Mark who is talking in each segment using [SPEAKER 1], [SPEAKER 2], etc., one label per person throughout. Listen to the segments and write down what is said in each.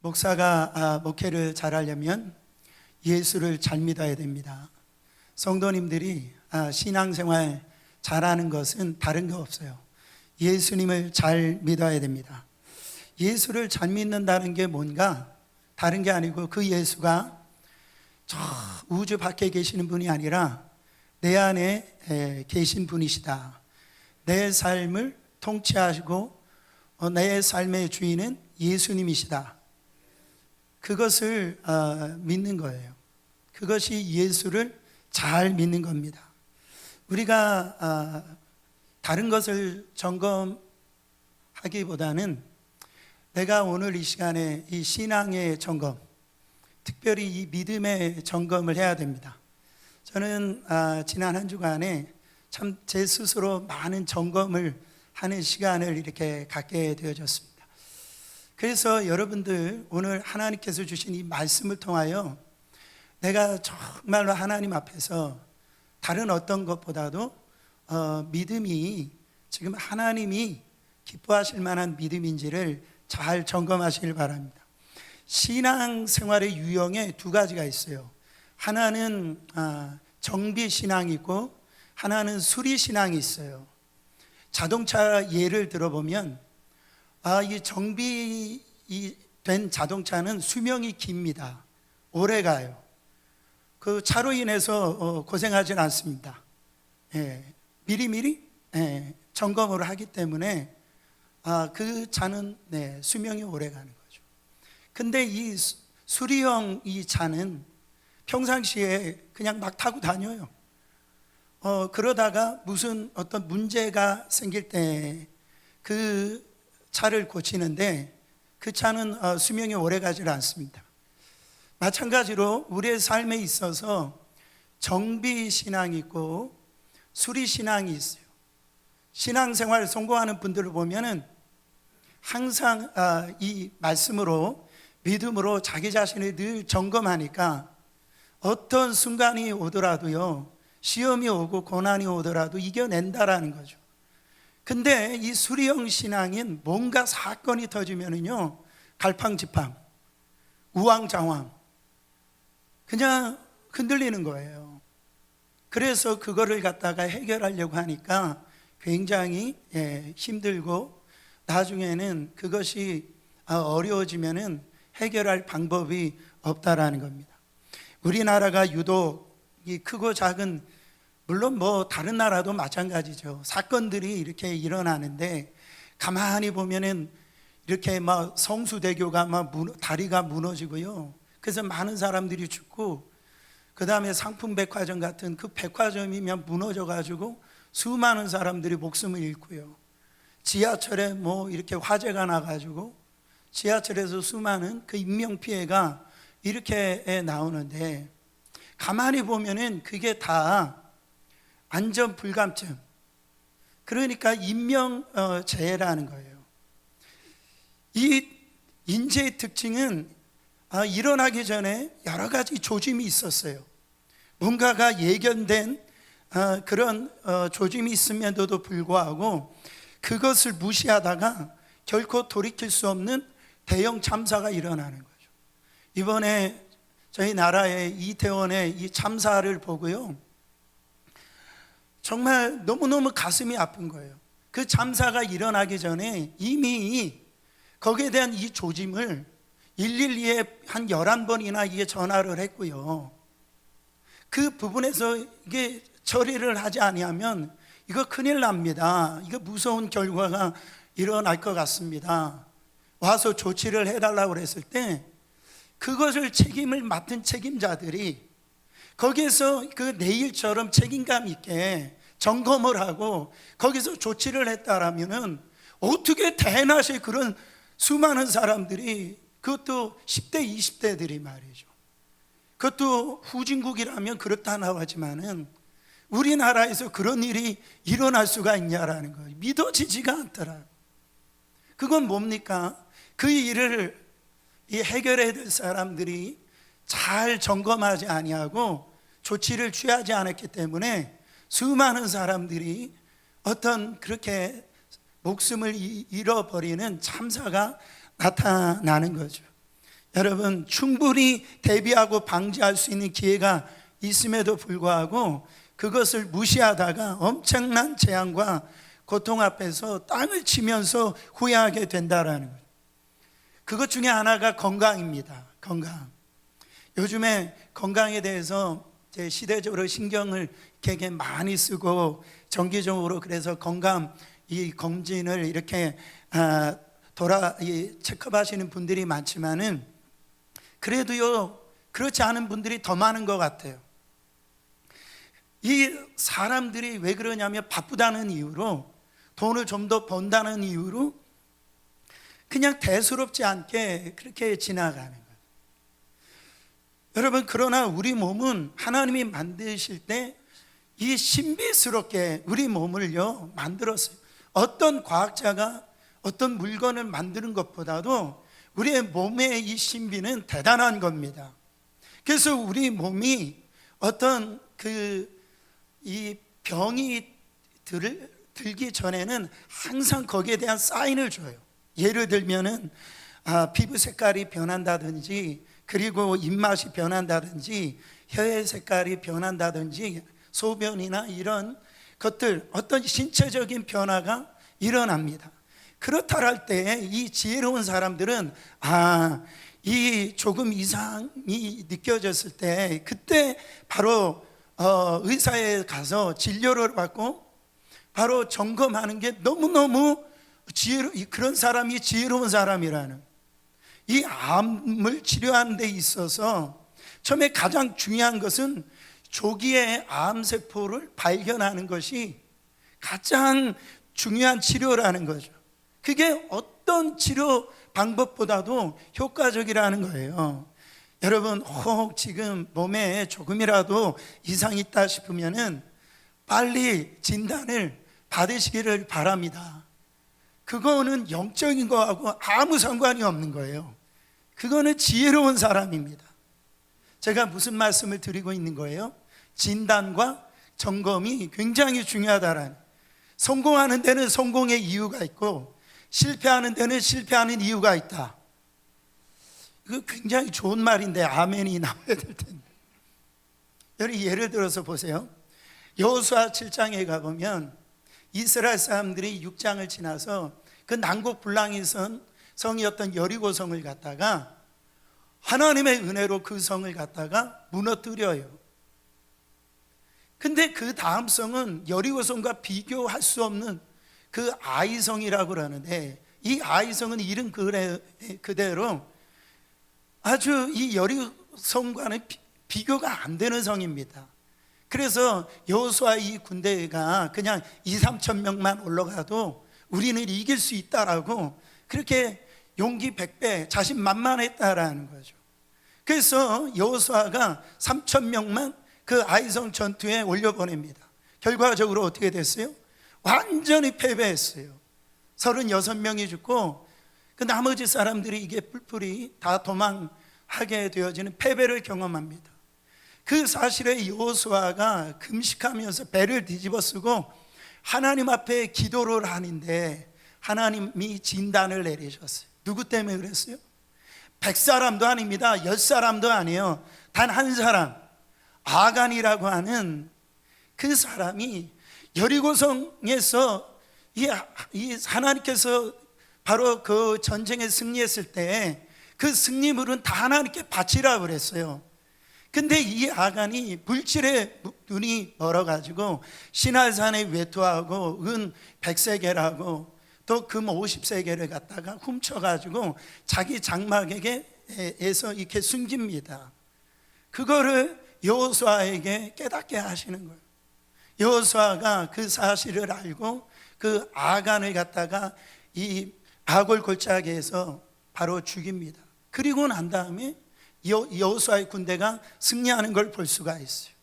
[SPEAKER 1] 목사가 목회를 잘하려면 예수를 잘 믿어야 됩니다. 성도님들이 신앙생활 잘하는 것은 다른 거 없어요. 예수님을 잘 믿어야 됩니다. 예수를 잘 믿는다는 게 뭔가 다른 게 아니고 그 예수가 저 우주 밖에 계시는 분이 아니라 내 안에 계신 분이시다. 내 삶을 통치하시고 내 삶의 주인은 예수님이시다. 그것을 믿는 거예요. 그것이 예수를 잘 믿는 겁니다. 우리가 다른 것을 점검하기보다는 내가 오늘 이 시간에 이 신앙의 점검, 특별히 이 믿음의 점검을 해야 됩니다. 저는 지난 한 주간에 참 제 스스로 많은 점검을 하는 시간을 이렇게 갖게 되어졌습니다. 그래서 여러분들 오늘 하나님께서 주신 이 말씀을 통하여 내가 정말로 하나님 앞에서 다른 어떤 것보다도 믿음이 지금 하나님이 기뻐하실 만한 믿음인지를 잘 점검하시길 바랍니다. 신앙생활의 유형에 두 가지가 있어요. 하나는 정비신앙이 있고 하나는 수리신앙이 있어요. 자동차 예를 들어보면 이 정비된 자동차는 수명이 깁니다. 오래 가요. 그 차로 인해서 고생하진 않습니다. 미리미리 점검을 하기 때문에 그 차는 수명이 오래 가는 거죠. 근데 이 수리형 이 차는 평상시에 그냥 막 타고 다녀요. 그러다가 무슨 어떤 문제가 생길 때 그 차를 고치는데 그 차는 수명이 오래 가지 않습니다. 마찬가지로 우리의 삶에 있어서 정비신앙이 있고 수리신앙이 있어요. 신앙생활 성공하는 분들을 보면은 항상 이 말씀으로 믿음으로 자기 자신을 늘 점검하니까 어떤 순간이 오더라도요, 시험이 오고 고난이 오더라도 이겨낸다라는 거죠. 근데 이 수리형 신앙인 뭔가 사건이 터지면은요, 갈팡질팡, 우왕좌왕, 그냥 흔들리는 거예요. 그래서 그거를 갖다가 해결하려고 하니까 굉장히 힘들고 나중에는 그것이 어려워지면은 해결할 방법이 없다라는 겁니다. 우리나라가 유독 이 크고 작은, 물론 뭐 다른 나라도 마찬가지죠. 사건들이 이렇게 일어나는데 가만히 보면은 이렇게 막 성수대교가 막 다리가 무너지고요. 그래서 많은 사람들이 죽고, 그 다음에 상품백화점 같은 그 백화점이면 무너져가지고 수많은 사람들이 목숨을 잃고요. 지하철에 뭐 이렇게 화재가 나가지고 지하철에서 수많은 그 인명피해가 이렇게 나오는데, 가만히 보면은 그게 다 안전불감증, 그러니까 인명재해라는 거예요. 이 인재의 특징은 일어나기 전에 여러 가지 조짐이 있었어요. 뭔가가 예견된 그런 조짐이 있음에도 불구하고 그것을 무시하다가 결코 돌이킬 수 없는 대형 참사가 일어나는 거죠. 이번에 저희 나라의 이태원의 이 참사를 보고요, 정말 너무너무 가슴이 아픈 거예요. 그 참사가 일어나기 전에 이미 거기에 대한 이 조짐을 112에 한 11번이나 이게 전화를 했고요. 그 부분에서 이게 처리를 하지 아니하면 이거 큰일 납니다. 이거 무서운 결과가 일어날 것 같습니다. 와서 조치를 해달라고 그랬을 때 그것을 책임을 맡은 책임자들이 거기에서 그 내일처럼 책임감 있게 점검을 하고 거기서 조치를 했다라면은 어떻게 대낮에 그런 수많은 사람들이, 그것도 10대 20대들이 말이죠, 그것도 후진국이라면 그렇다고 하지만은 우리나라에서 그런 일이 일어날 수가 있냐라는 거예요. 믿어지지가 않더라. 그건 뭡니까? 그 일을 해결해야 될 사람들이 잘 점검하지 아니하고 조치를 취하지 않았기 때문에 수많은 사람들이 어떤 그렇게 목숨을 잃어버리는 참사가 나타나는 거죠. 여러분, 충분히 대비하고 방지할 수 있는 기회가 있음에도 불구하고 그것을 무시하다가 엄청난 재앙과 고통 앞에서 땅을 치면서 후회하게 된다라는 거예요. 그것 중에 하나가 건강입니다. 건강. 요즘에 건강에 대해서 제 시대적으로 신경을 되게 많이 쓰고 정기적으로 그래서 건강 이 검진을 이렇게 체크하시는 분들이 많지만은 그래도요, 그렇지 않은 분들이 더 많은 것 같아요. 이 사람들이 왜 그러냐면 바쁘다는 이유로, 돈을 좀 더 번다는 이유로 그냥 대수롭지 않게 그렇게 지나가는 거예요. 여러분, 그러나 우리 몸은 하나님이 만드실 때 이 신비스럽게 우리 몸을요 만들었어요. 어떤 과학자가 어떤 물건을 만드는 것보다도 우리의 몸의 이 신비는 대단한 겁니다. 그래서 우리 몸이 어떤 이 병이 들기 전에는 항상 거기에 대한 사인을 줘요. 예를 들면은 피부 색깔이 변한다든지, 그리고 입맛이 변한다든지, 혀의 색깔이 변한다든지, 소변이나 이런 것들, 어떤 신체적인 변화가 일어납니다. 그렇다 할 때 이 지혜로운 사람들은 이 조금 이상이 느껴졌을 때 그때 바로 의사에 가서 진료를 받고 바로 점검하는 게 너무너무 그런 사람이 지혜로운 사람이라는. 이 암을 치료하는 데 있어서 처음에 가장 중요한 것은 조기에 암세포를 발견하는 것이 가장 중요한 치료라는 거죠. 그게 어떤 치료 방법보다도 효과적이라는 거예요. 여러분, 혹 지금 몸에 조금이라도 이상이 있다 싶으면은 빨리 진단을 받으시기를 바랍니다. 그거는 영적인 거하고 아무 상관이 없는 거예요. 그거는 지혜로운 사람입니다. 제가 무슨 말씀을 드리고 있는 거예요? 진단과 점검이 굉장히 중요하다라는. 성공하는 데는 성공의 이유가 있고 실패하는 데는 실패하는 이유가 있다. 이거 굉장히 좋은 말인데 아멘이 나와야 될 텐데. 여러분, 예를 들어서 보세요. 여호수아 7장에 가보면 이스라엘 사람들이 6장을 지나서 그 난곡불랑이 성이었던 여리고성을 갖다가 하나님의 은혜로 그 성을 갖다가 무너뜨려요. 근데 그 다음 성은 여리고성과 비교할 수 없는 그 아이성이라고 그러는데, 이 아이성은 이름 그대로 아주 이 여리고성과는 비교가 안 되는 성입니다. 그래서 여호수아 이 군대가 그냥 2-3천 명만 올라가도 우리는 이길 수 있다라고 그렇게 용기 100배 자신만만했다라는 거죠. 그래서 여호수아가 3천 명만 그 아이성 전투에 올려보냅니다. 결과적으로 어떻게 됐어요? 완전히 패배했어요. 36명이 죽고 그 나머지 사람들이 이게 뿔뿔이 다 도망하게 되어지는 패배를 경험합니다. 그 사실에 여호수아가 금식하면서 배를 뒤집어 쓰고 하나님 앞에 기도를 하는데 하나님이 진단을 내리셨어요. 누구 때문에 그랬어요? 100사람도 아닙니다. 10사람도 아니에요. 단 한 사람, 아간이라고 하는 그 사람이 여리고성에서 이 하나님께서 바로 그 전쟁에 승리했을 때 그 승리물은 다 하나님께 바치라고 그랬어요. 근데 이 아간이 물질에 눈이 멀어가지고 시날산에 외투하고 은 100세겔하고 또 금 50세겔을 갖다가 훔쳐가지고 자기 장막에게서 이렇게 숨깁니다. 그거를 여호수아에게 깨닫게 하시는 거예요. 여호수아가 그 사실을 알고 그 아간을 갖다가 이 아골 골짜기에서 바로 죽입니다. 그리고 난 다음에 여호수아의 군대가 승리하는 걸 볼 수가 있어요.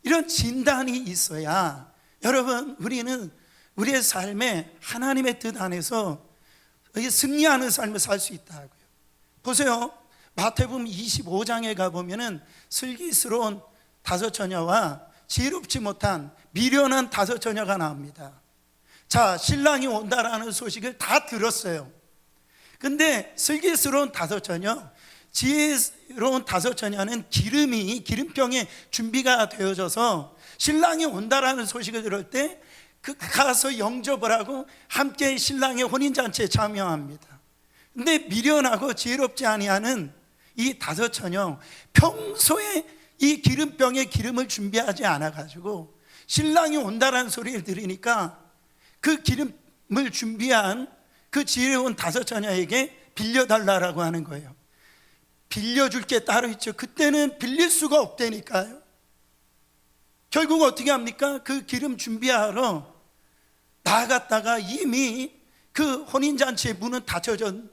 [SPEAKER 1] 이런 진단이 있어야 여러분 우리는 우리의 삶에 하나님의 뜻 안에서 승리하는 삶을 살 수 있다고요. 보세요. 마태복음 25장에 가보면은 슬기스러운 5 처녀와 지혜롭지 못한 미련한 5 처녀가 나옵니다. 자, 신랑이 온다라는 소식을 다 들었어요. 근데 슬기스러운 5 처녀, 지혜로운 다섯 처녀는 기름병에 준비가 되어져서 신랑이 온다라는 소식을 들을 때 가서 영접을 하고 함께 신랑의 혼인잔치에 참여합니다. 근데 미련하고 지혜롭지 아니하는 이 다섯 처녀, 평소에 이 기름병에 기름을 준비하지 않아가지고 신랑이 온다라는 소리를 들으니까 그 기름을 준비한 그 지혜로운 다섯 처녀에게 빌려달라고 하는 거예요. 빌려줄 게 따로 있죠. 그때는 빌릴 수가 없다니까요. 결국 어떻게 합니까? 그 기름 준비하러 나갔다가 이미 그 혼인잔치의 문은 닫혀진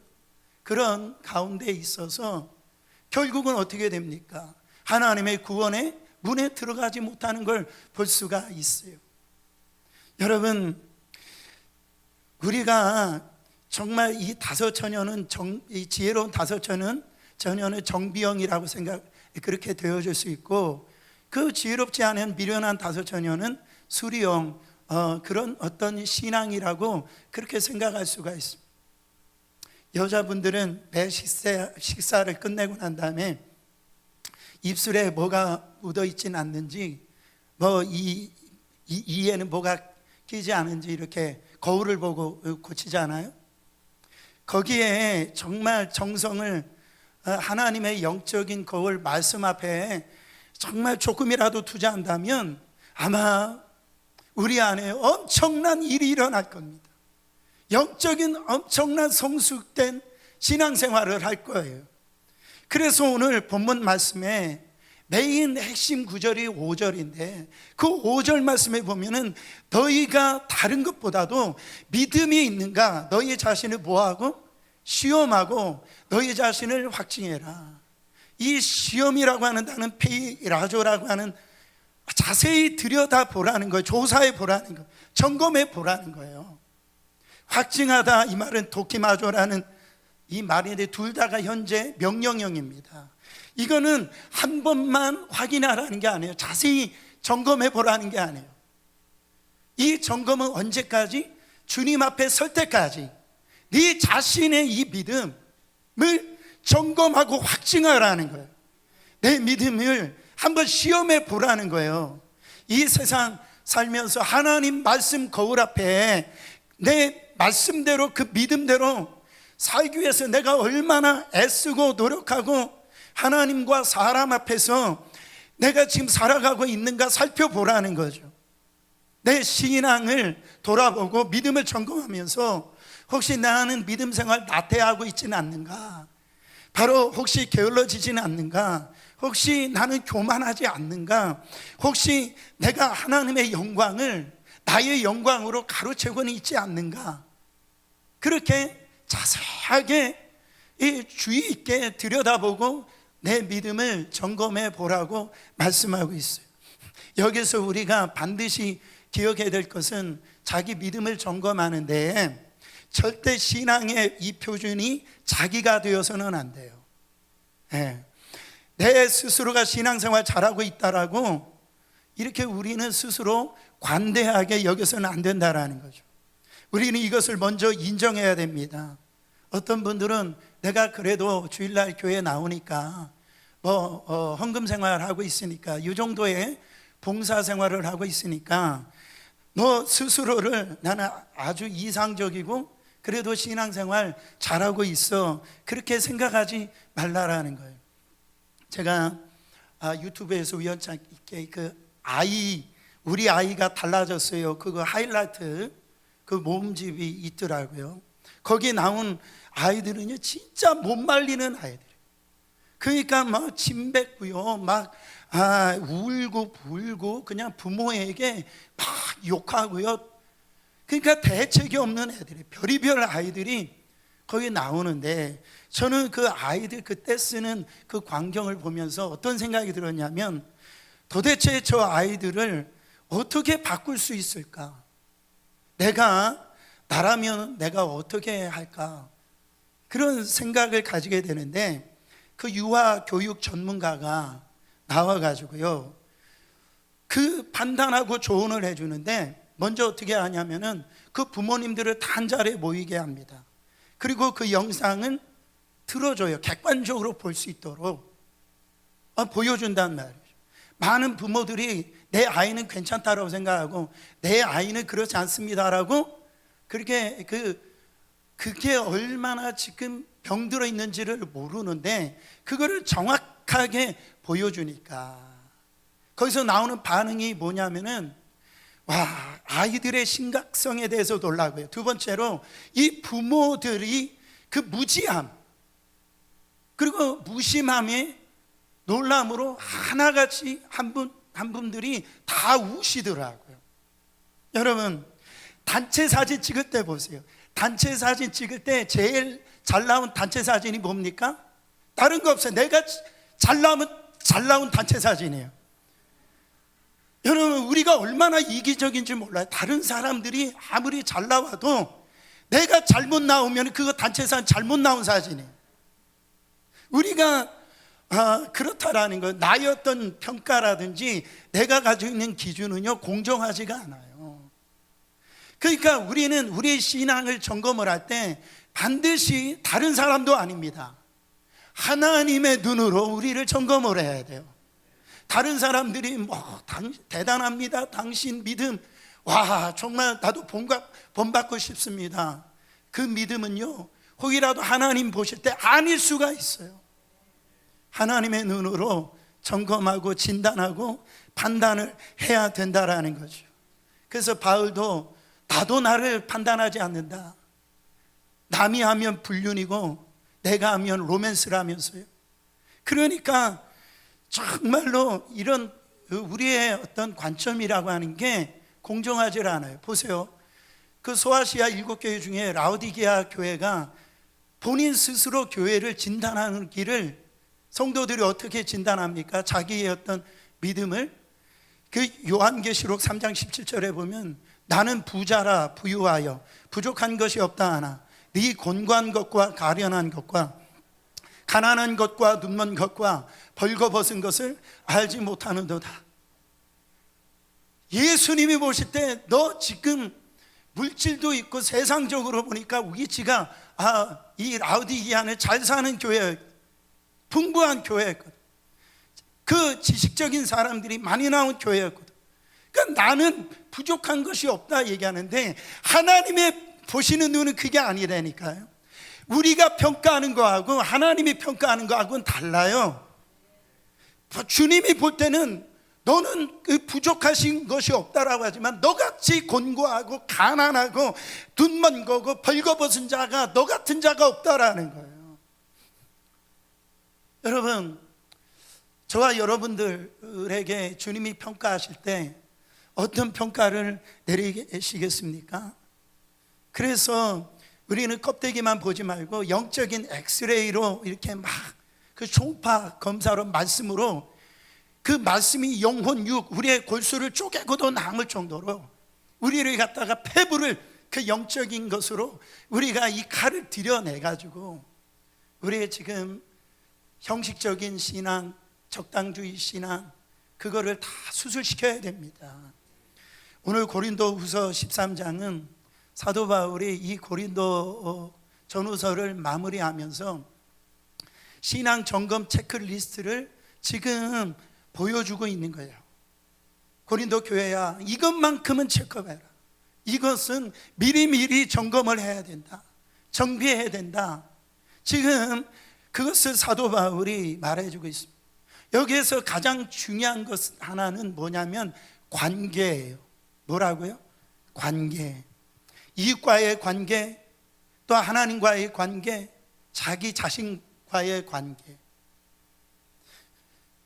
[SPEAKER 1] 그런 가운데 있어서 결국은 어떻게 됩니까? 하나님의 구원의 문에 들어가지 못하는 걸 볼 수가 있어요. 여러분, 우리가 정말 이 다섯 처녀는 이 지혜로운 다섯 처녀는 정비영이라고 그렇게 되어질 수 있고, 그 지혜롭지 않은 미련한 다섯 처녀는 수리영, 그런 어떤 신앙이라고 그렇게 생각할 수가 있습니다. 여자분들은 매 식사를 끝내고 난 다음에 입술에 뭐가 묻어 있지는 않는지, 이에는 뭐가 끼지 않은지 이렇게 거울을 보고 고치잖아요. 거기에 정말 정성을, 하나님의 영적인 거울 말씀 앞에 정말 조금이라도 투자한다면 아마 우리 안에 엄청난 일이 일어날 겁니다. 영적인 엄청난 성숙된 신앙생활을 할 거예요. 그래서 오늘 본문 말씀에 메인 핵심 구절이 5절인데 그 5절 말씀에 보면은 너희가 다른 것보다도 믿음이 있는가 너희 자신을 뭐하고? 시험하고 너희 자신을 확증해라. 이 시험이라고 하는 단어는 페이라조라고 하는 자세히 들여다보라는 거예요. 조사해 보라는 거예요. 점검해 보라는 거예요. 확증하다 이 말은 도키마조라는 이 말인데 둘 다가 현재 명령형입니다. 이거는 한 번만 확인하라는 게 아니에요. 자세히 점검해 보라는 게 아니에요. 이 점검은 언제까지? 주님 앞에 설 때까지 네 자신의 이 믿음을 점검하고 확증하라는 거예요. 내 믿음을 한번 시험해 보라는 거예요. 이 세상 살면서 하나님 말씀 거울 앞에 내 말씀대로 그 믿음대로 살기 위해서 내가 얼마나 애쓰고 노력하고 하나님과 사람 앞에서 내가 지금 살아가고 있는가 살펴보라는 거죠. 내 신앙을 돌아보고 믿음을 점검하면서 혹시 나는 믿음 생활 나태하고 있지는 않는가, 바로 혹시 게을러지지는 않는가, 혹시 나는 교만하지 않는가, 혹시 내가 하나님의 영광을 나의 영광으로 가로채고는 있지 않는가, 그렇게 자세하게 주의 있게 들여다보고 내 믿음을 점검해 보라고 말씀하고 있어요. 여기서 우리가 반드시 기억해야 될 것은 자기 믿음을 점검하는데 절대 신앙의 이 표준이 자기가 되어서는 안 돼요. 내 스스로가 신앙생활 잘하고 있다라고 이렇게 우리는 스스로 관대하게 여겨서는 안 된다라는 거죠. 우리는 이것을 먼저 인정해야 됩니다. 어떤 분들은 내가 그래도 주일날 교회 나오니까 헌금 생활하고 있으니까 이 정도의 봉사 생활을 하고 있으니까 너 스스로를 나는 아주 이상적이고 그래도 신앙생활 잘하고 있어, 그렇게 생각하지 말라라는 거예요. 제가 유튜브에서 우연찮게 우리 아이가 달라졌어요, 그거 하이라이트 그 모음집이 있더라고요. 거기에 나온 아이들은요 진짜 못 말리는 아이들. 그러니까 막 침뱉고요, 막 울고 불고 그냥 부모에게 막 욕하고요. 그러니까 대책이 없는 애들이, 별의별 아이들이 거기 나오는데 저는 그 아이들 그때 쓰는 그 광경을 보면서 어떤 생각이 들었냐면 도대체 저 아이들을 어떻게 바꿀 수 있을까? 나라면 내가 어떻게 할까? 그런 생각을 가지게 되는데 그 유아 교육 전문가가 나와가지고요 그 판단하고 조언을 해주는데 먼저 어떻게 하냐면은 그 부모님들을 다 한 자리에 모이게 합니다. 그리고 그 영상은 들어줘요. 객관적으로 볼 수 있도록 보여준단 말이죠. 많은 부모들이 내 아이는 괜찮다라고 생각하고 내 아이는 그렇지 않습니다라고 그렇게 그게 얼마나 지금 병들어 있는지를 모르는데 그거를 정확하게 보여주니까 거기서 나오는 반응이 뭐냐면은 와, 아이들의 심각성에 대해서 놀라고요. 두 번째로 이 부모들이 그 무지함 그리고 무심함에 놀람으로 하나같이 한 분들이 다 우시더라고요. 여러분, 단체 사진 찍을 때 보세요. 단체 사진 찍을 때 제일 잘 나온 단체 사진이 뭡니까? 다른 거 없어요. 내가 잘 나오면 잘 나온 단체 사진이에요. 여러분, 우리가 얼마나 이기적인지 몰라요. 다른 사람들이 아무리 잘 나와도 내가 잘못 나오면 그거 단체 사진 잘못 나온 사진이에요. 우리가 그렇다라는 거, 나의 어떤 평가라든지 내가 가지고 있는 기준은요 공정하지가 않아요. 그러니까 우리는 우리의 신앙을 점검을 할 때 반드시 다른 사람도 아닙니다. 하나님의 눈으로 우리를 점검을 해야 돼요. 다른 사람들이 대단합니다, 당신 믿음, 와 정말 나도 본받고 싶습니다. 그 믿음은요 혹이라도 하나님 보실 때 아닐 수가 있어요. 하나님의 눈으로 점검하고 진단하고 판단을 해야 된다라는 거죠. 그래서 바울도 나도 나를 판단하지 않는다. 남이 하면 불륜이고 내가 하면 로맨스라면서요. 그러니까 정말로 이런 우리의 어떤 관점이라고 하는 게 공정하지 않아요. 보세요. 그 소아시아 7교회 중에 라오디게아 교회가 본인 스스로 교회를 진단하는 길을 성도들이 어떻게 진단합니까? 자기의 어떤 믿음을 그 요한계시록 3장 17절에 보면 나는 부자라 부유하여 부족한 것이 없다 하나 네 곤고한 것과 가련한 것과 가난한 것과 눈먼 것과 벌거벗은 것을 알지 못하는도다. 예수님이 보실 때 너 지금 물질도 있고 세상적으로 보니까 위치가 이 라오디게아는 잘 사는 교회, 풍부한 교회였거든. 그 지식적인 사람들이 많이 나온 교회였거든. 그러니까 나는 부족한 것이 없다 얘기하는데 하나님의 보시는 눈은 그게 아니라니까요. 우리가 평가하는 거하고 하나님이 평가하는 거하고는 달라요. 주님이 볼 때는 너는 그 부족하신 것이 없다라고 하지만 너같이 곤고하고 가난하고 눈먼 거고 벌거벗은 자가 너 같은 자가 없다라는 거예요. 여러분, 저와 여러분들에게 주님이 평가하실 때 어떤 평가를 내리시겠습니까? 그래서 우리는 껍데기만 보지 말고 영적인 엑스레이로 이렇게 막 그 초음파 검사로 말씀으로 그 말씀이 영혼 육 우리의 골수를 쪼개고도 남을 정도로 우리를 갖다가 폐부를 그 영적인 것으로 우리가 이 칼을 들여내 가지고 우리의 지금 형식적인 신앙, 적당주의 신앙 그거를 다 수술시켜야 됩니다. 오늘 고린도후서 13장은 사도 바울이 이 고린도 전후서를 마무리하면서 신앙 점검 체크리스트를 지금 보여주고 있는 거예요. 고린도 교회야, 이것만큼은 체크해라. 이것은 미리미리 점검을 해야 된다. 정비해야 된다. 지금 그것을 사도 바울이 말해주고 있습니다. 여기에서 가장 중요한 것 하나는 뭐냐면 관계예요. 뭐라고요? 관계. 이웃과의 관계, 또 하나님과의 관계, 자기 자신과의 관계.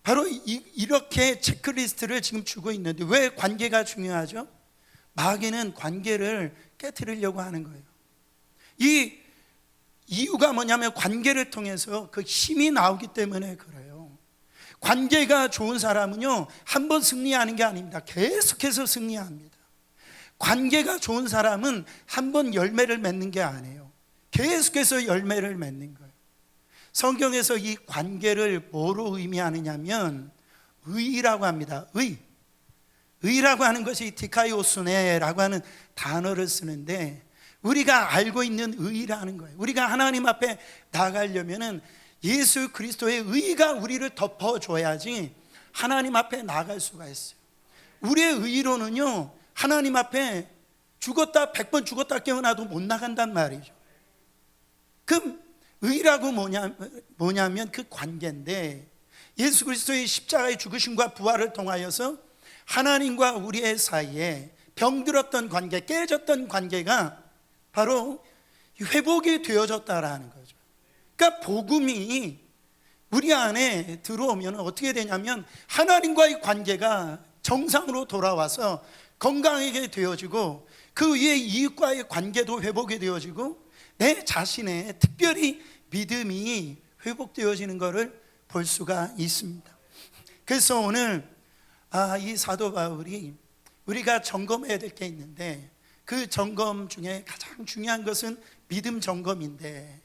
[SPEAKER 1] 바로 이렇게 체크리스트를 지금 주고 있는데 왜 관계가 중요하죠? 마귀는 관계를 깨트리려고 하는 거예요. 이 이유가 뭐냐면 관계를 통해서 그 힘이 나오기 때문에 그래요. 관계가 좋은 사람은요 한 번 승리하는 게 아닙니다. 계속해서 승리합니다. 관계가 좋은 사람은 한 번 열매를 맺는 게 아니에요. 계속해서 열매를 맺는 거예요. 성경에서 이 관계를 뭐로 의미하느냐면 의라고 합니다. 의라고 하는 것이 디카이오스네라고 하는 단어를 쓰는데 우리가 알고 있는 의라는 거예요. 우리가 하나님 앞에 나가려면은 예수 그리스도의 의가 우리를 덮어줘야지 하나님 앞에 나갈 수가 있어요. 우리의 의로는요, 하나님 앞에 죽었다 100번 죽었다 깨어나도 못 나간단 말이죠. 그 의라고 뭐냐면 그 관계인데, 예수 그리스도의 십자가의 죽으심과 부활을 통하여서 하나님과 우리의 사이에 병들었던 관계, 깨졌던 관계가 바로 회복이 되어졌다라는 거죠. 그러니까 복음이 우리 안에 들어오면 어떻게 되냐면 하나님과의 관계가 정상으로 돌아와서 건강하게 되어지고, 그 위에 이웃과의 관계도 회복이 되어지고, 내 자신의 특별히 믿음이 회복되어지는 것을 볼 수가 있습니다. 그래서 오늘 이 사도 바울이 우리가 점검해야 될 게 있는데, 그 점검 중에 가장 중요한 것은 믿음 점검인데,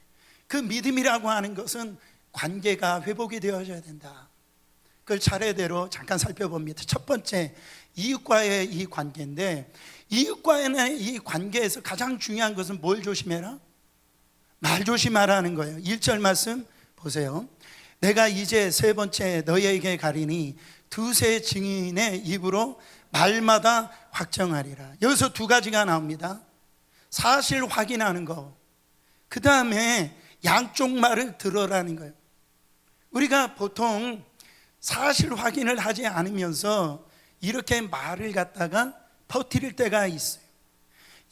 [SPEAKER 1] 그 믿음이라고 하는 것은 관계가 회복이 되어져야 된다. 그걸 차례대로 잠깐 살펴봅니다. 첫 번째, 이웃과의 이 관계인데, 이웃과의 이 관계에서 가장 중요한 것은 뭘 조심해라? 말 조심하라는 거예요. 1절 말씀 보세요. 내가 이제 세 번째 너희에게 가리니 두세 증인의 입으로 말마다 확정하리라. 여기서 두 가지가 나옵니다. 사실 확인하는 거, 그 다음에 양쪽 말을 들어라는 거예요. 우리가 보통 사실 확인을 하지 않으면서 이렇게 말을 갖다가 퍼뜨릴 때가 있어요.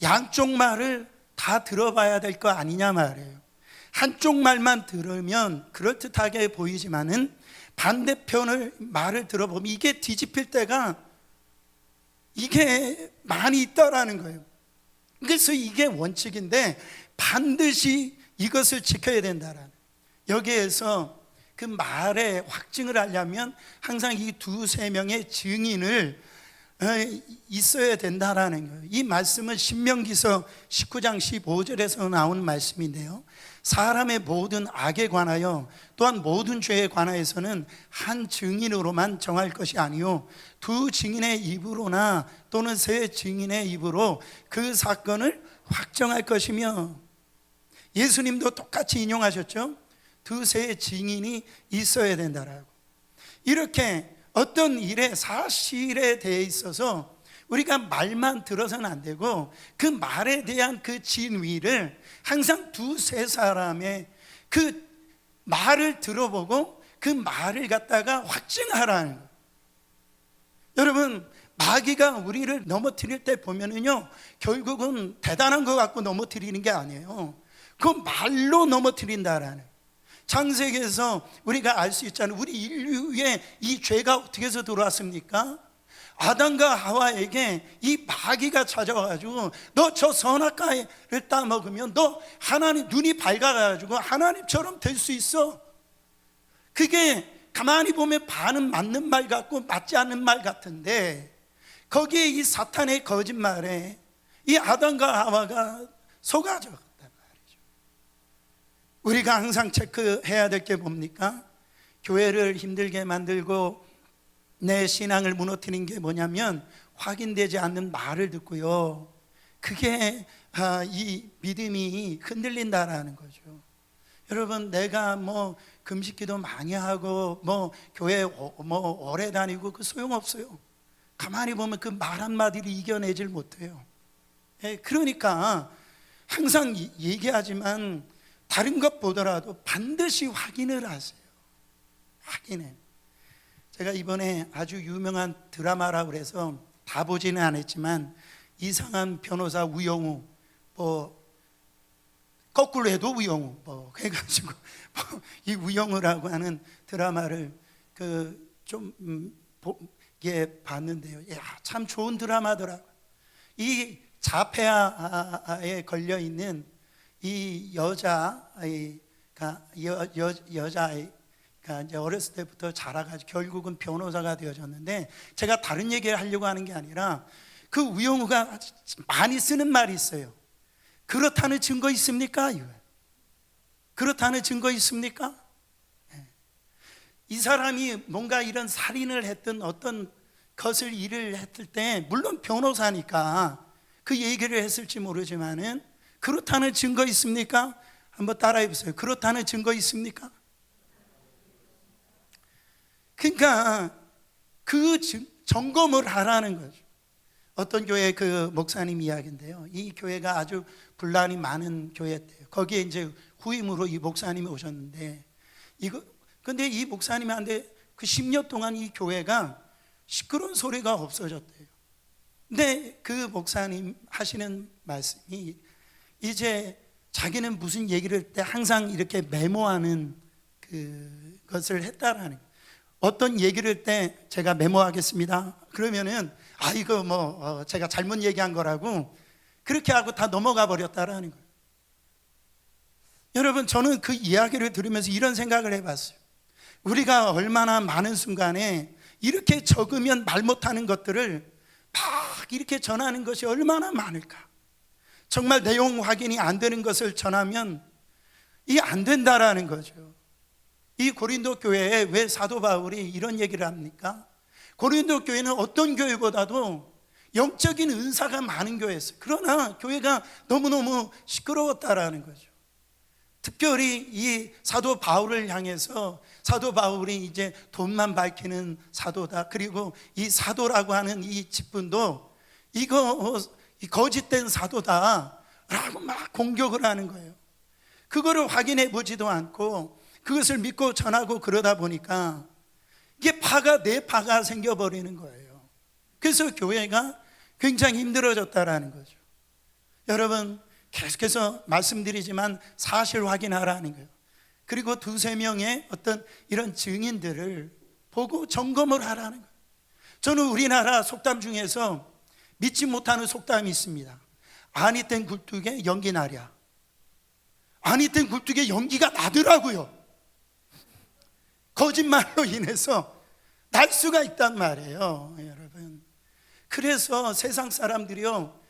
[SPEAKER 1] 양쪽 말을 다 들어봐야 될 거 아니냐 말이에요. 한쪽 말만 들으면 그럴듯하게 보이지만은 반대편을 말을 들어보면 이게 뒤집힐 때가 이게 많이 있다라는 거예요. 그래서 이게 원칙인데 반드시 이것을 지켜야 된다라는, 여기에서 그 말의 확증을 하려면 항상 이 두세 명의 증인을 있어야 된다라는 거예요. 이 말씀은 신명기서 19장 15절에서 나온 말씀인데요, 사람의 모든 악에 관하여 또한 모든 죄에 관하여서는 한 증인으로만 정할 것이 아니요 두 증인의 입으로나 또는 세 증인의 입으로 그 사건을 확정할 것이며, 예수님도 똑같이 인용하셨죠. 두세 증인이 있어야 된다라고. 이렇게 어떤 일의 사실에 대해 있어서 우리가 말만 들어서는 안 되고, 그 말에 대한 그 진위를 항상 두세 사람의 그 말을 들어보고 그 말을 갖다가 확증하라는 거예요. 여러분, 마귀가 우리를 넘어뜨릴 때 보면은요, 결국은 대단한 것 갖고 넘어뜨리는 게 아니에요. 그 말로 넘어뜨린다라는. 창세기에서 우리가 알 수 있잖아요. 우리 인류에 이 죄가 어떻게 해서 들어왔습니까? 아담과 하와에게 이 마귀가 찾아와가지고 너 저 선악과를 따먹으면 너 하나님 눈이 밝아가지고 하나님처럼 될 수 있어. 그게 가만히 보면 반은 맞는 말 같고 맞지 않는 말 같은데, 거기에 이 사탄의 거짓말에 이 아담과 하와가 속아져. 우리가 항상 체크해야 될 게 뭡니까? 교회를 힘들게 만들고 내 신앙을 무너뜨리는 게 뭐냐면 확인되지 않는 말을 듣고요, 그게 이 믿음이 흔들린다라는 거죠. 여러분, 내가 뭐 금식기도 많이 하고 뭐 교회 뭐 오래 다니고 그 소용없어요. 가만히 보면 그 말 한마디를 이겨내질 못해요. 그러니까 항상 얘기하지만 다른 것 보더라도 반드시 확인을 하세요. 확인해. 제가 이번에 아주 유명한 드라마라고 그래서 다 보지는 않았지만, 이상한 변호사 우영우, 뭐 거꾸로 해도 우영우, 뭐 해가지고 이 우영우라고 하는 드라마를 봤는데요. 야, 참 좋은 드라마더라고요. 이 자폐아에 걸려 있는 이 여자아이가 이제 어렸을 때부터 자라가지고 결국은 변호사가 되어졌는데, 제가 다른 얘기를 하려고 하는 게 아니라 그 우영우가 많이 쓰는 말이 있어요. 그렇다는 증거 있습니까? 그렇다는 증거 있습니까? 이 사람이 뭔가 이런 살인을 했든 어떤 것을 일을 했을 때, 물론 변호사니까 그 얘기를 했을지 모르지만은 그렇다는 증거 있습니까? 한번 따라해 보세요. 그렇다는 증거 있습니까? 그러니까 그 점검을 하라는 거죠. 어떤 교회 그 목사님 이야기인데요, 이 교회가 아주 분란이 많은 교회였대요. 거기에 이제 후임으로 이 목사님이 오셨는데, 근데 이 목사님한테 그 10년 동안 이 교회가 시끄러운 소리가 없어졌대요. 근데 그 목사님 하시는 말씀이, 이제 자기는 무슨 얘기를 할 때 항상 이렇게 메모하는 그것을 했다라는 거예요. 어떤 얘기를 할 때 제가 메모하겠습니다 그러면은 이거 제가 잘못 얘기한 거라고 그렇게 하고 다 넘어가 버렸다라는 거예요. 여러분, 저는 그 이야기를 들으면서 이런 생각을 해봤어요. 우리가 얼마나 많은 순간에 이렇게 적으면 말 못하는 것들을 막 이렇게 전하는 것이 얼마나 많을까. 정말 내용 확인이 안 되는 것을 전하면 이게 안 된다라는 거죠. 이 고린도 교회에 왜 사도 바울이 이런 얘기를 합니까? 고린도 교회는 어떤 교회보다도 영적인 은사가 많은 교회였어요. 그러나 교회가 너무너무 시끄러웠다라는 거죠. 특별히 이 사도 바울을 향해서, 사도 바울이 이제 돈만 밝히는 사도다, 그리고 이 사도라고 하는 이 직분도 이거 거짓된 사도다라고 막 공격을 하는 거예요. 그거를 확인해 보지도 않고 그것을 믿고 전하고 그러다 보니까 이게 내 파가 생겨버리는 거예요. 그래서 교회가 굉장히 힘들어졌다라는 거죠. 여러분, 계속해서 말씀드리지만 사실 확인하라는 거예요. 그리고 두세 명의 어떤 이런 증인들을 보고 점검을 하라는 거예요. 저는 우리나라 속담 중에서 믿지 못하는 속담이 있습니다. 아니 땐 굴뚝에 연기 나랴. 아니 땐 굴뚝에 연기가 나더라고요. 거짓말로 인해서 날 수가 있단 말이에요, 여러분. 그래서 세상 사람들이요,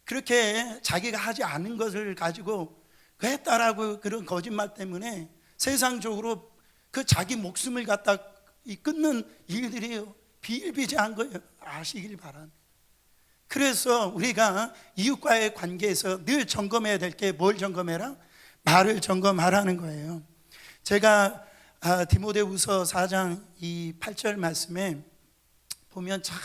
[SPEAKER 1] 그렇게 자기가 하지 않은 것을 가지고 했다라고 그런 거짓말 때문에 세상적으로 그 자기 목숨을 갖다 끊는 일들이 비일비재한 거예요. 아시길 바랍니다. 그래서 우리가 이웃과의 관계에서 늘 점검해야 될 게 뭘 점검해라? 말을 점검하라는 거예요. 제가 디모데후서 4장 이 8절 말씀에 보면 참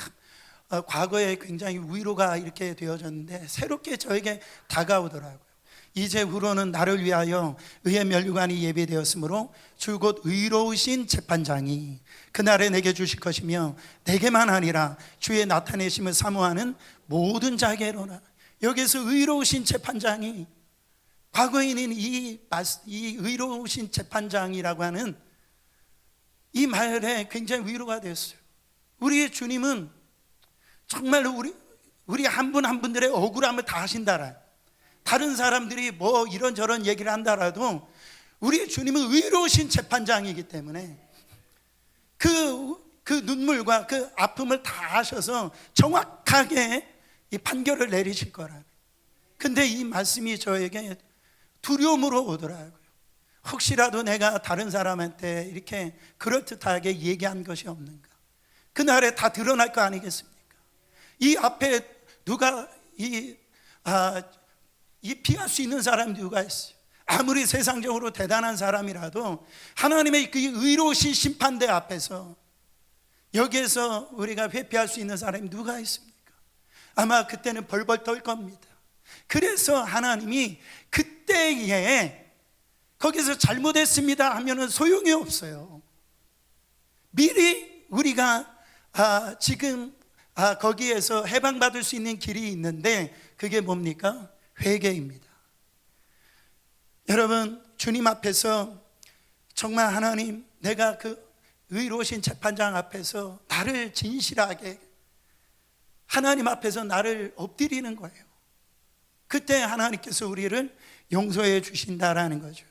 [SPEAKER 1] 과거에 굉장히 위로가 이렇게 되어졌는데 새롭게 저에게 다가오더라고요. 이제후로는 나를 위하여 의의 면류관이 예비되었으므로 주 곧 의로우신 재판장이 그날에 내게 주실 것이며 내게만 아니라 주의 나타내심을 사모하는 모든 자에게로나. 여기서 의로우신 재판장이, 과거에는 이 의로우신 재판장이라고 하는 이 말에 굉장히 위로가 됐어요. 우리의 주님은 정말로 우리 한 분 한 분들의 억울함을 다 하신다라. 다른 사람들이 뭐 이런저런 얘기를 한다라도 우리의 주님은 의로우신 재판장이기 때문에 그 눈물과 그 아픔을 다 아셔서 정확하게 이 판결을 내리실 거라. 근데 이 말씀이 저에게 두려움으로 오더라고요. 혹시라도 내가 다른 사람한테 이렇게 그럴듯하게 얘기한 것이 없는가. 그날에 다 드러날 거 아니겠습니까? 이 앞에 누가 피할 수 있는 사람이 누가 있어요? 아무리 세상적으로 대단한 사람이라도 하나님의 그 의로우신 심판대 앞에서 여기에서 우리가 회피할 수 있는 사람이 누가 있습니까? 아마 그때는 벌벌 떨 겁니다. 그래서 하나님이 그때에 거기서 잘못했습니다 하면은 소용이 없어요. 미리 우리가 지금 거기에서 해방받을 수 있는 길이 있는데 그게 뭡니까? 회개입니다. 여러분, 주님 앞에서 정말 하나님, 내가 그 의로우신 재판장 앞에서 나를 진실하게 하나님 앞에서 나를 엎드리는 거예요. 그때 하나님께서 우리를 용서해 주신다라는 거죠.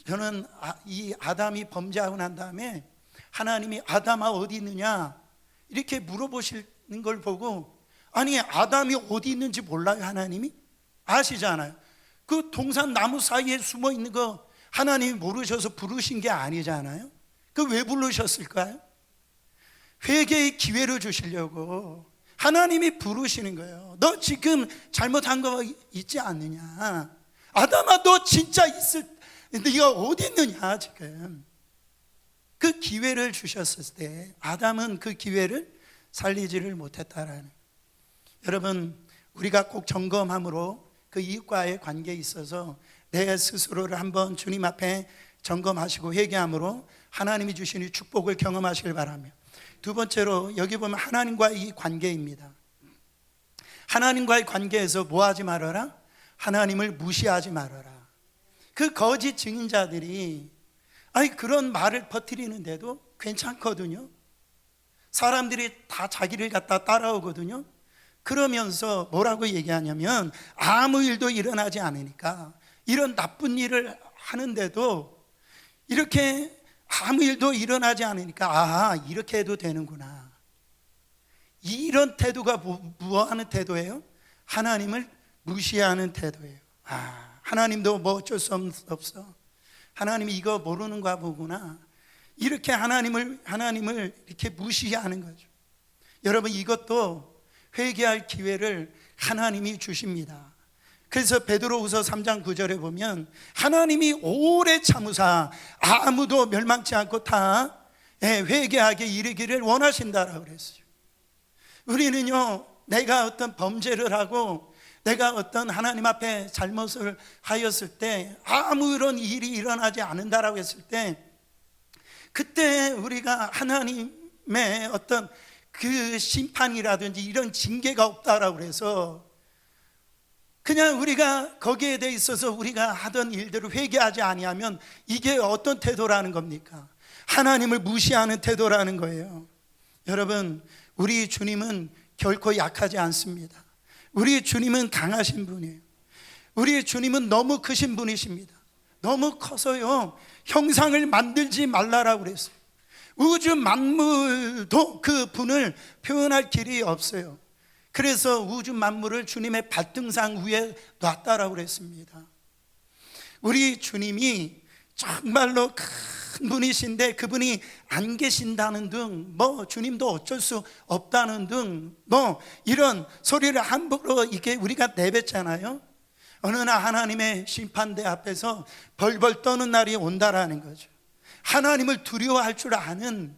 [SPEAKER 1] 저는 이 아담이 범죄하고 난 다음에 하나님이 아담아 어디 있느냐 이렇게 물어보시는 걸 보고, 아니 아담이 어디 있는지 몰라요? 하나님이 아시잖아요. 그 동산 나무 사이에 숨어 있는 거 하나님이 모르셔서 부르신 게 아니잖아요. 그 왜 부르셨을까요? 회개의 기회를 주시려고, 하나님이 부르시는 거예요. 너 지금 잘못한 거 있지 않느냐? 아담아, 너 진짜 네가 어디 있느냐 지금? 그 기회를 주셨을 때 아담은 그 기회를 살리지를 못했다라는. 여러분, 우리가 꼭 점검함으로 그 이웃과의 관계에 있어서 내 스스로를 한번 주님 앞에 점검하시고 회개함으로 하나님이 주시는 축복을 경험하시길 바라며, 두 번째로 여기 보면 하나님과의 이 관계입니다. 하나님과의 관계에서 뭐 하지 말아라? 하나님을 무시하지 말아라. 그 거짓 증인자들이 그런 말을 퍼뜨리는데도 괜찮거든요. 사람들이 다 자기를 갖다 따라오거든요. 그러면서 뭐라고 얘기하냐면, 아무 일도 일어나지 않으니까, 이런 나쁜 일을 하는데도 이렇게 아무 일도 일어나지 않으니까 이렇게 해도 되는구나. 이런 태도가 무엇하는 태도예요? 하나님을 무시하는 태도예요. 하나님도 뭐 어쩔 수 없어. 하나님이 이거 모르는가 보구나. 이렇게 하나님을 이렇게 무시하는 거죠. 여러분, 이것도 회개할 기회를 하나님이 주십니다. 그래서 베드로후서 3장 9절에 보면 하나님이 오래 참으사 아무도 멸망치 않고 다 회개하게 이르기를 원하신다라고 그랬어요. 우리는요, 내가 어떤 범죄를 하고 내가 어떤 하나님 앞에 잘못을 하였을 때, 아무런 일이 일어나지 않는다라고 했을 때, 그때 우리가 하나님의 어떤 그 심판이라든지 이런 징계가 없다라고 해서 그냥 우리가 거기에 대해 있어서 우리가 하던 일들을 회개하지 아니하면 이게 어떤 태도라는 겁니까? 하나님을 무시하는 태도라는 거예요. 여러분, 우리 주님은 결코 약하지 않습니다. 우리 주님은 강하신 분이에요. 우리 주님은 너무 크신 분이십니다. 너무 커서요, 형상을 만들지 말라라고 그랬어요. 우주 만물도 그 분을 표현할 길이 없어요. 그래서 우주 만물을 주님의 발등상 위에 놨다라고 그랬습니다. 우리 주님이 정말로 큰 분이신데 그분이 안 계신다는 등, 주님도 어쩔 수 없다는 등, 이런 소리를 함부로 이게 우리가 내뱉잖아요. 어느 날 하나님의 심판대 앞에서 벌벌 떠는 날이 온다라는 거죠. 하나님을 두려워할 줄 아는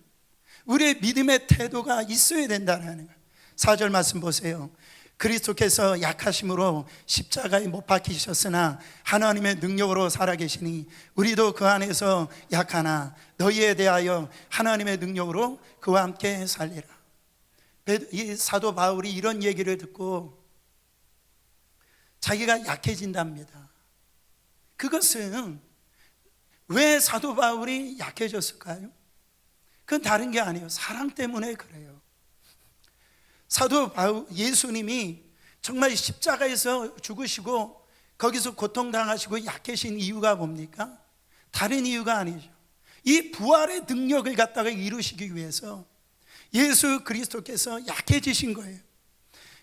[SPEAKER 1] 우리의 믿음의 태도가 있어야 된다는 거예요. 4절 말씀 보세요. 그리스도께서 약하심으로 십자가에 못 박히셨으나 하나님의 능력으로 살아계시니 우리도 그 안에서 약하나 너희에 대하여 하나님의 능력으로 그와 함께 살리라. 이 사도 바울이 이런 얘기를 듣고 자기가 약해진답니다. 그것은 왜 사도 바울이 약해졌을까요? 그건 다른 게 아니에요. 사랑 때문에 그래요. 사도 바울, 예수님이 정말 십자가에서 죽으시고 거기서 고통당하시고 약해진 이유가 뭡니까? 다른 이유가 아니죠. 이 부활의 능력을 갖다가 이루시기 위해서 예수 그리스도께서 약해지신 거예요.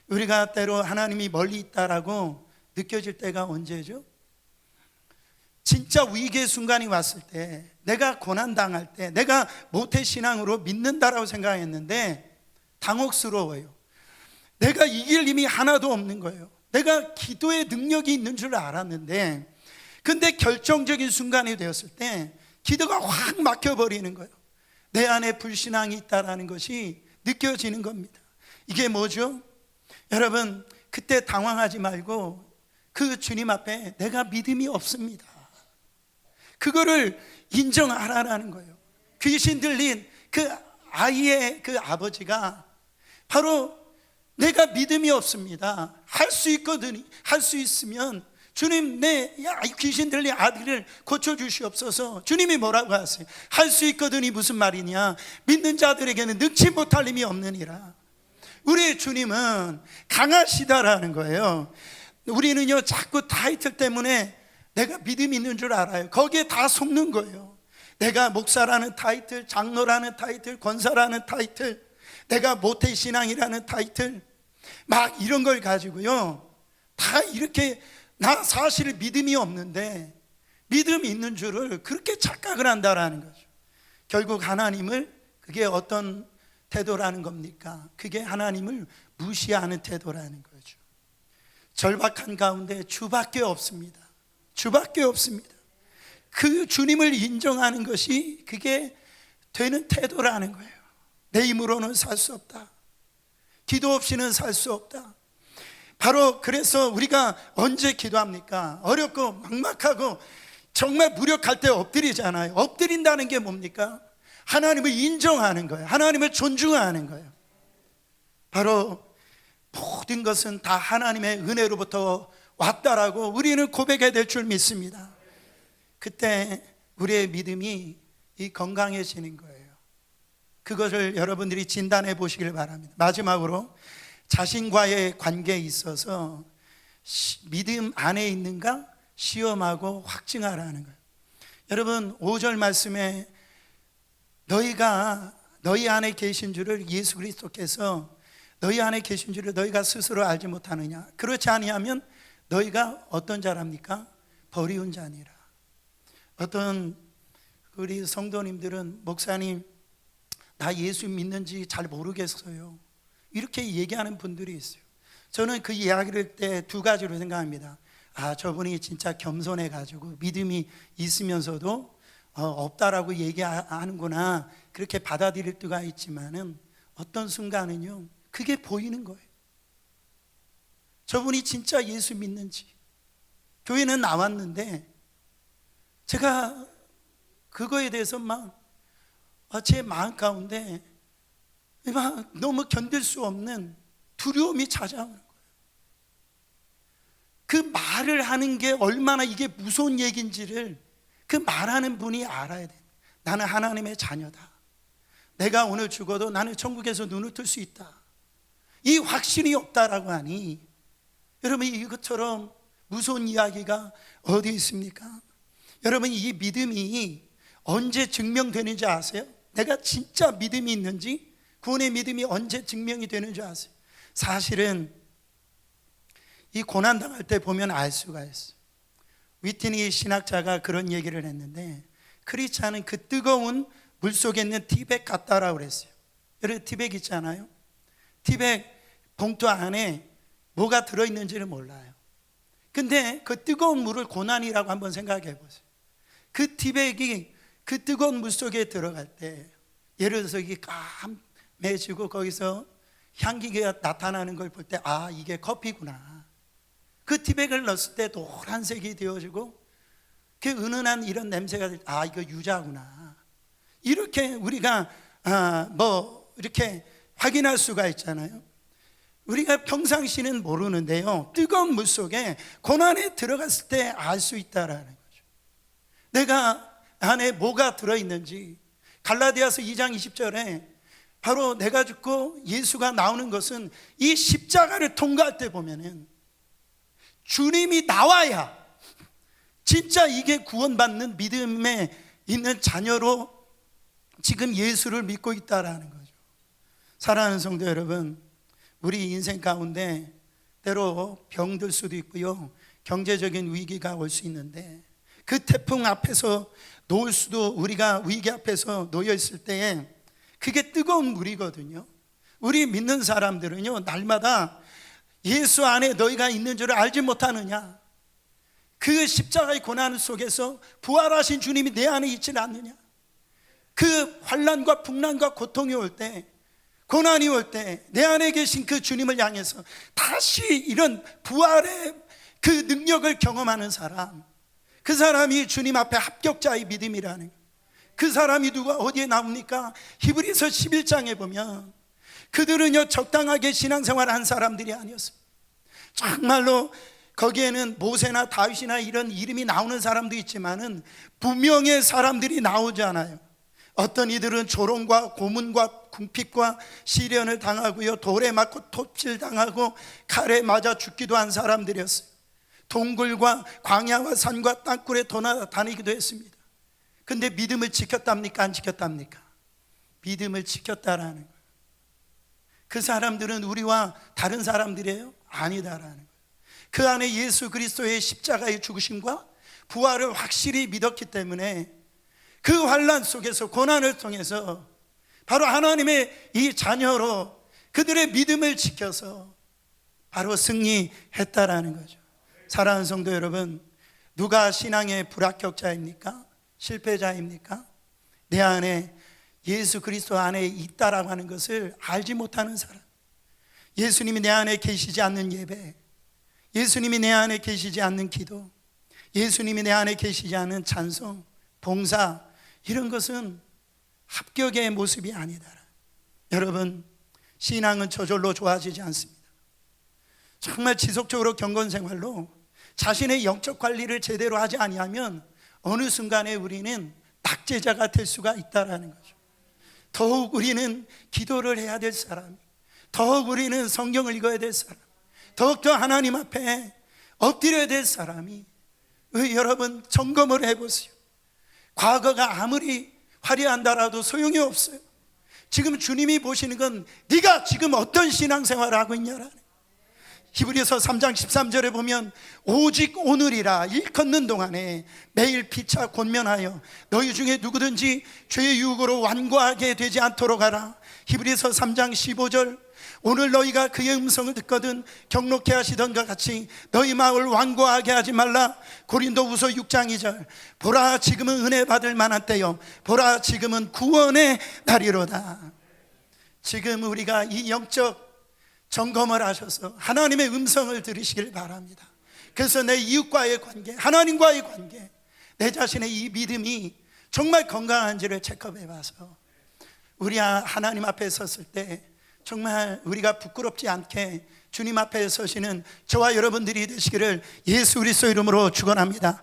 [SPEAKER 1] 우리가 때로 하나님이 멀리 있다라고 느껴질 때가 언제죠? 진짜 위기의 순간이 왔을 때, 내가 고난당할 때, 내가 모태신앙으로 믿는다라고 생각했는데 당혹스러워요. 내가 이길 힘이 하나도 없는 거예요. 내가 기도의 능력이 있는 줄 알았는데, 근데 결정적인 순간이 되었을 때 기도가 확 막혀버리는 거예요. 내 안에 불신앙이 있다는 것이 느껴지는 겁니다. 이게 뭐죠? 여러분, 그때 당황하지 말고 그 주님 앞에 내가 믿음이 없습니다, 그거를 인정하라는 거예요. 귀신 들린 그 아이의 그 아버지가 바로 내가 믿음이 없습니다, 할 수 있거든, 할 수 있으면 주님 내 귀신 들린 아들을 고쳐주시옵소서. 주님이 뭐라고 하세요? 할 수 있거든이 무슨 말이냐? 믿는 자들에게는 능치 못할 힘이 없느니라. 우리 주님은 강하시다라는 거예요. 우리는요 자꾸 타이틀 때문에 내가 믿음이 있는 줄 알아요. 거기에 다 속는 거예요. 내가 목사라는 타이틀, 장로라는 타이틀, 권사라는 타이틀, 내가 모태신앙이라는 타이틀, 막 이런 걸 가지고요 다 이렇게, 나 사실 믿음이 없는데 믿음이 있는 줄을 그렇게 착각을 한다라는 거죠. 결국 하나님을, 그게 어떤 태도라는 겁니까? 그게 하나님을 무시하는 태도라는 거죠. 절박한 가운데 주밖에 없습니다. 주밖에 없습니다. 그 주님을 인정하는 것이 그게 되는 태도라는 거예요. 내 힘으로는 살 수 없다. 기도 없이는 살 수 없다. 바로 그래서 우리가 언제 기도합니까? 어렵고 막막하고 정말 무력할 때 엎드리잖아요. 엎드린다는 게 뭡니까? 하나님을 인정하는 거예요. 하나님을 존중하는 거예요. 바로 모든 것은 다 하나님의 은혜로부터 왔다라고 우리는 고백해야 될 줄 믿습니다. 그때 우리의 믿음이 건강해지는 거예요. 그것을 여러분들이 진단해 보시길 바랍니다. 마지막으로 자신과의 관계에 있어서 믿음 안에 있는가 시험하고 확증하라는 거예요. 여러분 5절 말씀에 너희 안에 계신 줄을 예수 그리스도께서 너희 안에 계신 줄을 너희가 스스로 알지 못하느냐. 그렇지 아니하면 너희가 어떤 자랍니까? 버리운 자니라. 어떤 우리 성도님들은 목사님 나 예수 믿는지 잘 모르겠어요 이렇게 얘기하는 분들이 있어요. 저는 그 이야기를 때 두 가지로 생각합니다. 저분이 진짜 겸손해 가지고 믿음이 있으면서도 없다라고 얘기하는구나 그렇게 받아들일 때가 있지만은 어떤 순간은요 그게 보이는 거예요. 저분이 진짜 예수 믿는지. 교회는 나왔는데 제가 그거에 대해서 제 마음 가운데 막 너무 견딜 수 없는 두려움이 찾아오는 거예요. 그 말을 하는 게 얼마나 이게 무서운 얘기인지를 그 말하는 분이 알아야 돼요. 나는 하나님의 자녀다. 내가 오늘 죽어도 나는 천국에서 눈을 뜰 수 있다. 이 확신이 없다라고 하니 여러분 이것처럼 무서운 이야기가 어디 있습니까? 여러분 이 믿음이 언제 증명되는지 아세요? 내가 진짜 믿음이 있는지 구원의 믿음이 언제 증명이 되는 줄 아세요? 사실은 이 고난당할 때 보면 알 수가 있어요. 위트니 신학자가 그런 얘기를 했는데 크리스찬은 그 뜨거운 물속에 있는 티백 같다라고 그랬어요. 여러분 티백 있잖아요. 티백 봉투 안에 뭐가 들어있는지를 몰라요. 근데 그 뜨거운 물을 고난이라고 한번 생각해 보세요. 그 티백이 그 뜨거운 물 속에 들어갈 때 예를 들어서 이게 까매지고 거기서 향기가 나타나는 걸 볼 때 이게 커피구나. 그 티백을 넣었을 때 노란색이 되어지고 그 은은한 이런 냄새가 이거 유자구나. 이렇게 우리가 이렇게 확인할 수가 있잖아요. 우리가 평상시는 모르는데요 뜨거운 물 속에 고난에 들어갔을 때 알 수 있다라는 거죠. 내가 안에 뭐가 들어있는지. 갈라디아서 2장 20절에 바로 내가 죽고 예수가 나오는 것은 이 십자가를 통과할 때 보면은 주님이 나와야 진짜 이게 구원받는 믿음에 있는 자녀로 지금 예수를 믿고 있다라는 거죠. 사랑하는 성도 여러분, 우리 인생 가운데 때로 병들 수도 있고요 경제적인 위기가 올 수 있는데 그 태풍 앞에서 놓을 수도 우리가 위기 앞에서 놓여 있을 때에 그게 뜨거운 물이거든요. 우리 믿는 사람들은요 날마다 예수 안에 너희가 있는 줄 알지 못하느냐. 그 십자가의 고난 속에서 부활하신 주님이 내 안에 있지 않느냐. 그 환난과 풍랑과 고통이 올 때 고난이 올 때 내 안에 계신 그 주님을 향해서 다시 이런 부활의 그 능력을 경험하는 사람, 그 사람이 주님 앞에 합격자의 믿음이라는 거예요. 그 사람이 누가 어디에 나옵니까? 히브리서 11장에 보면 그들은요 적당하게 신앙생활을 한 사람들이 아니었습니다. 정말로 거기에는 모세나 다윗이나 이런 이름이 나오는 사람도 있지만은 무명의 사람들이 나오잖아요. 어떤 이들은 조롱과 고문과 궁핍과 시련을 당하고요 돌에 맞고 토칠 당하고 칼에 맞아 죽기도 한 사람들이었어요. 동굴과 광야와 산과 땅굴에 돌아다니기도 했습니다. 근데 믿음을 지켰답니까? 안 지켰답니까? 믿음을 지켰다라는 거예요. 그 사람들은 우리와 다른 사람들이에요? 아니다라는 거예요. 그 안에 예수 그리스도의 십자가의 죽으심과 부활을 확실히 믿었기 때문에 그 환난 속에서 고난을 통해서 바로 하나님의 이 자녀로 그들의 믿음을 지켜서 바로 승리했다라는 거죠. 사랑하는 성도 여러분, 누가 신앙의 불합격자입니까? 실패자입니까? 내 안에 예수 그리스도 안에 있다라고 하는 것을 알지 못하는 사람, 예수님이 내 안에 계시지 않는 예배, 예수님이 내 안에 계시지 않는 기도, 예수님이 내 안에 계시지 않은 찬송, 봉사, 이런 것은 합격의 모습이 아니다. 여러분, 신앙은 저절로 좋아지지 않습니다. 정말 지속적으로 경건생활로 자신의 영적 관리를 제대로 하지 아니하면 어느 순간에 우리는 낙제자가 될 수가 있다라는 거죠. 더욱 우리는 기도를 해야 될 사람, 더욱 우리는 성경을 읽어야 될 사람, 더욱더 하나님 앞에 엎드려야 될 사람이, 여러분 점검을 해보세요. 과거가 아무리 화려한다라도 소용이 없어요. 지금 주님이 보시는 건 네가 지금 어떤 신앙생활을 하고 있냐라는. 히브리서 3장 13절에 보면 오직 오늘이라 일컫는 동안에 매일 피차 권면하여 너희 중에 누구든지 죄의 유혹으로 완고하게 되지 않도록 하라. 히브리서 3장 15절 오늘 너희가 그의 음성을 듣거든 경록케 하시던 것 같이 너희 마음을 완고하게 하지 말라. 고린도후서 6장 2절 보라 지금은 은혜 받을 만한 때요 보라 지금은 구원의 날이로다. 지금 우리가 이 영적 점검을 하셔서 하나님의 음성을 들으시길 바랍니다. 그래서 내 이웃과의 관계, 하나님과의 관계, 내 자신의 이 믿음이 정말 건강한지를 체크해 봐서 우리 하나님 앞에 섰을 때 정말 우리가 부끄럽지 않게 주님 앞에 서시는 저와 여러분들이 되시기를 예수 그리스도 이름으로 축원합니다.